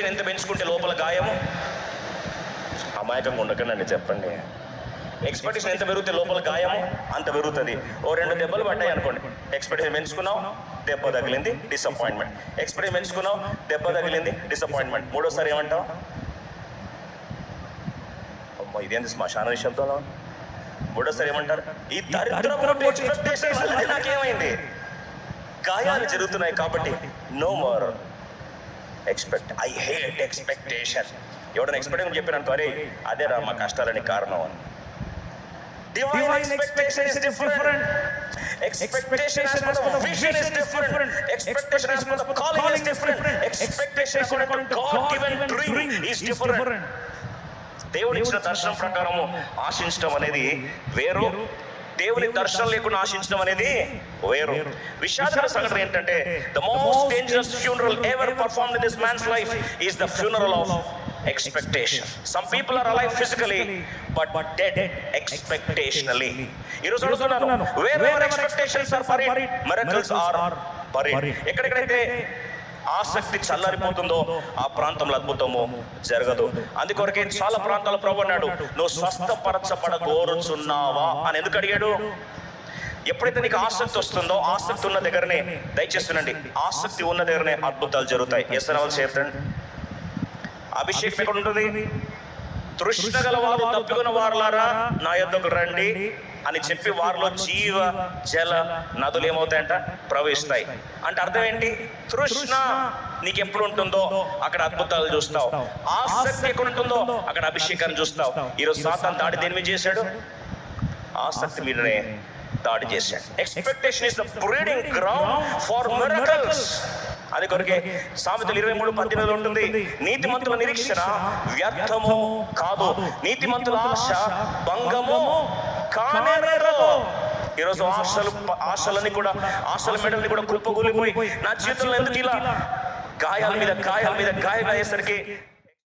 Expectation ఎంత పెంచుకుంటే లోపల గాయము, అమాయకంగా ఉండకండి చెప్పండి. ఎక్స్పెక్టేషన్ ఎంత పెరిగితే లోపల గాయము అంత పెరుగుతుంది. ఓ 2 దెబ్బలు పడ్డాయి అనుకోండి, ఎక్స్పెక్టేషన్ పెంచుకున్నావు, దెబ్బ తగిలింది, డిసప్పాయింట్మెంట్. ఎక్స్పెక్టేషన్ పెంచుకున్నావు, దెబ్బ తగిలింది, డిసప్పాయింట్మెంట్. మూడోసారి ఏమంటావు? అమ్మో ఇదేంటి శ్మశాన నిశ్శబ్దంలో. మూడోసారి ఏమంటారు? ఈ దరిద్రపు ఎక్స్పెక్టేషన్ వల్ల నాకేమైంది? గాయాలు జరుగుతున్నాయి కాబట్టి no more expect. I hate expectation. ఎవడన్నా ఎక్స్పెక్టేషన్ చెప్పినంత అరే అదే రా మా కష్టాలని కారణం అని. Divine expectation is different. Expectation as per the vision is different. Expectation as per the calling is different. Expectation as per the God-given dream is different. దేవుని ఇచ్చిన దర్శనం ప్రకారము ఆశించడం అనేది వేరు, దేవుని దర్శనం లేకుండా ఆశించడం అనేది వేరు. విషాదకర సంఘటన ఏంటంటే the most dangerous funeral ever performed in this man's life is the funeral of expectation. Some people are alive physically but dead expectationally. ఈరోజు అడుగుతున్నాను, wherever expectations are buried, miracles are buried. ఎక్కడెక్కడైతే ఆసక్తి చల్లారిపోతుందో ఆ ప్రాంతంలో అద్భుతము జరగదు. అందుకొరకే చాలా ప్రాంతాల ప్రభు అన్నాడు, నువ్వు స్వస్థపరచబడగోరుచున్నావా అని. ఎందుకు అడిగాడు? ఎప్పుడైతే నీకు ఆసక్తి వస్తుందో, ఆసక్తి ఉన్న దగ్గరనే, దయచేస్తునండి, ఆసక్తి ఉన్న దగ్గరనే అద్భుతాలు జరుగుతాయి. ఎస్ఎన్ఎల్ చేతండి. అభిషేకం ఎక్కడ ఉంటుంది? తృష్ణ గల వారు తప్పికున్న వారులారా నా యొద్దకు రండి అని చెప్పి వారిలో జీవ జల నదులు ఏమవుతాయంట? ప్రవహిస్తాయి. అంటే అర్థం ఏంటి? తృష్ణ నీకు ఎప్పుడు ఉంటుందో అక్కడ అద్భుతాలు చూస్తావు, ఆసక్తి ఎక్కడ ఉంటుందో అక్కడ అభిషేకాన్ని చూస్తావు. ఈరోజు సాతాను దాడి దేని మీద చేశాడు? ఆసక్తి మీదనే దాడి చేశాడు. Expectation is the breeding ground for miracles. అది కొరకే సామెతలు 23:18 ఉంటుంది, నీతిమంతుల నిరీక్షణ వ్యర్థము కాదు, నీతిమంతుల ఆశ భంగము కానేరదు. ఈరోజు ఆశలన్నీ కూడా, ఆశల మెడల్ని కూడా కుప్పగూలిపోయి నా జీవితంలో ఎందుకు ఇలా గాయాల మీద గాయాల మీద గాయం అయ్యేసరికి